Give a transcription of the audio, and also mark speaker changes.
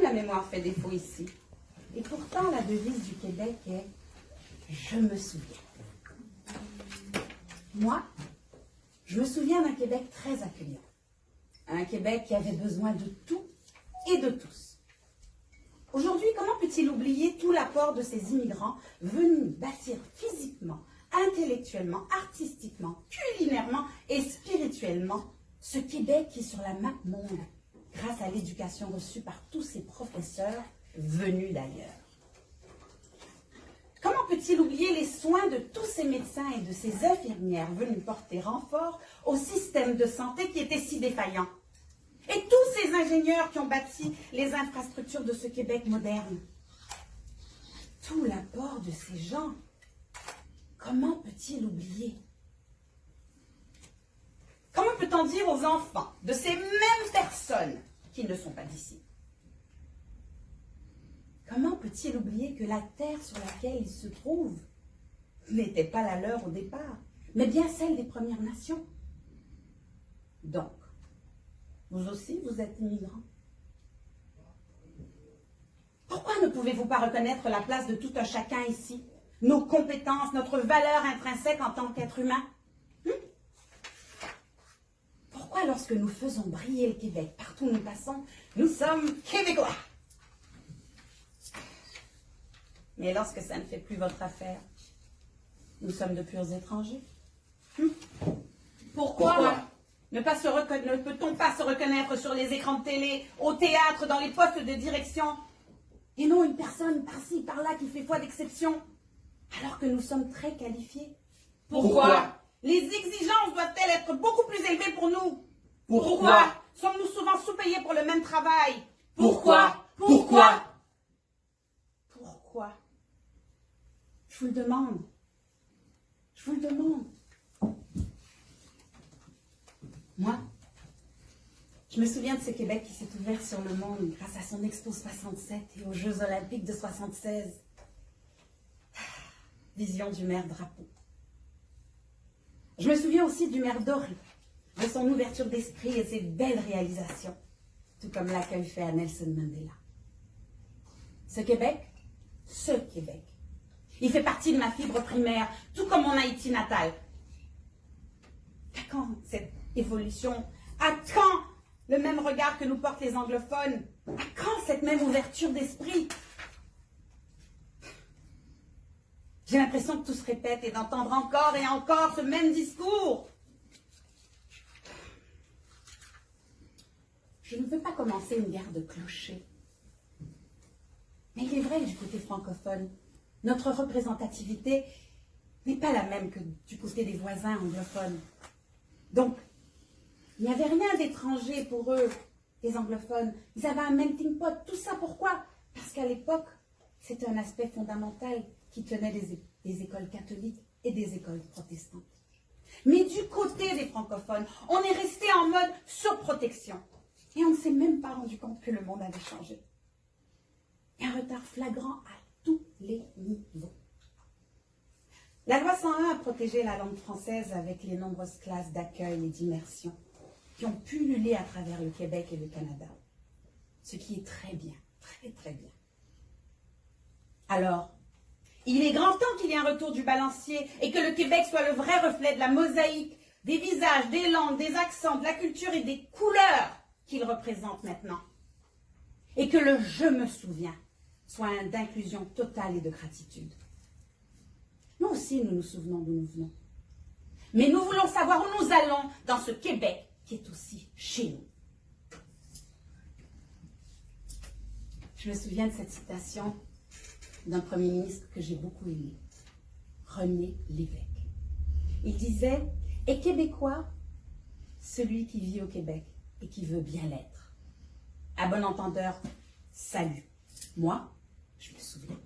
Speaker 1: la mémoire fait défaut ici. Et pourtant, la devise du Québec est « Je me souviens ». Moi, je me souviens d'un Québec très accueillant. Un Québec qui avait besoin de tout et de tous. Aujourd'hui, comment peut-il oublier tout l'apport de ces immigrants venus bâtir physiquement, intellectuellement, artistiquement, culinairement et spirituellement ce Québec qui est sur la map monde grâce à l'éducation reçue par tous ces professeurs venus d'ailleurs? Comment peut-il oublier les soins de tous ces médecins et de ces infirmières venus porter renfort au système de santé qui était si défaillant? Et tous ces ingénieurs qui ont bâti les infrastructures de ce Québec moderne? Tout l'apport de ces gens, comment peut-il oublier? Comment peut-on dire aux enfants de ces mêmes personnes qui ne sont pas d'ici? Comment peut-il oublier que la terre sur laquelle ils se trouvent n'était pas la leur au départ, mais bien celle des Premières Nations? Donc, vous aussi, vous êtes immigrants. Pourquoi ne pouvez-vous pas reconnaître la place de tout un chacun ici, nos compétences, notre valeur intrinsèque en tant qu'être humain? Pourquoi, lorsque nous faisons briller le Québec partout où nous passons, nous sommes Québécois? Mais lorsque ça ne fait plus votre affaire, nous sommes de purs étrangers. Pourquoi ne peut-on pas se reconnaître sur les écrans de télé, au théâtre, dans les postes de direction, et non une personne par-ci, par-là qui fait foi d'exception, alors que nous sommes très qualifiés? Pourquoi les exigences doivent-elles être beaucoup plus élevées pour nous? Pourquoi sommes-nous souvent sous-payés pour le même travail? Pourquoi Je vous le demande. Je vous le demande. Moi, je me souviens de ce Québec qui s'est ouvert sur le monde grâce à son Expo 67 et aux Jeux Olympiques de 76. Vision du maire Drapeau. Je me souviens aussi du maire Doré, de son ouverture d'esprit et ses belles réalisations, tout comme l'accueil fait à Nelson Mandela. Ce Québec, il fait partie de ma fibre primaire, tout comme mon Haïti natal. À quand cette évolution? À quand le même regard que nous portent les anglophones? À quand cette même ouverture d'esprit? J'ai l'impression que tout se répète et d'entendre encore et encore ce même discours. Je ne veux pas commencer une guerre de clochers. Mais il est vrai que du côté francophone, notre représentativité n'est pas la même que du côté des voisins anglophones. Donc, il n'y avait rien d'étranger pour eux, les anglophones. Ils avaient un melting pot. Tout ça pourquoi? Parce qu'à l'époque, c'était un aspect fondamental qui tenait des écoles catholiques et des écoles protestantes. Mais du côté des francophones, on est resté en mode surprotection. Et on ne s'est même pas rendu compte que le monde avait changé. Et un retard flagrant à tous les niveaux. La loi 101 a protégé la langue française avec les nombreuses classes d'accueil et d'immersion qui ont pullulé à travers le Québec et le Canada. Ce qui est très bien, très très bien. Alors, il est grand temps qu'il y ait un retour du balancier et que le Québec soit le vrai reflet de la mosaïque, des visages, des langues, des accents, de la culture et des couleurs qu'il représente maintenant. Et que le « je me souviens » soit un d'inclusion totale et de gratitude. Nous aussi, nous nous souvenons d'où nous venons. Mais nous voulons savoir où nous allons dans ce Québec qui est aussi chez nous. Je me souviens de cette citation d'un Premier ministre que j'ai beaucoup aimé, René Lévesque. Il disait « Et Québécois, celui qui vit au Québec et qui veut bien l'être. » À bon entendeur, salut. Moi, je me souviens.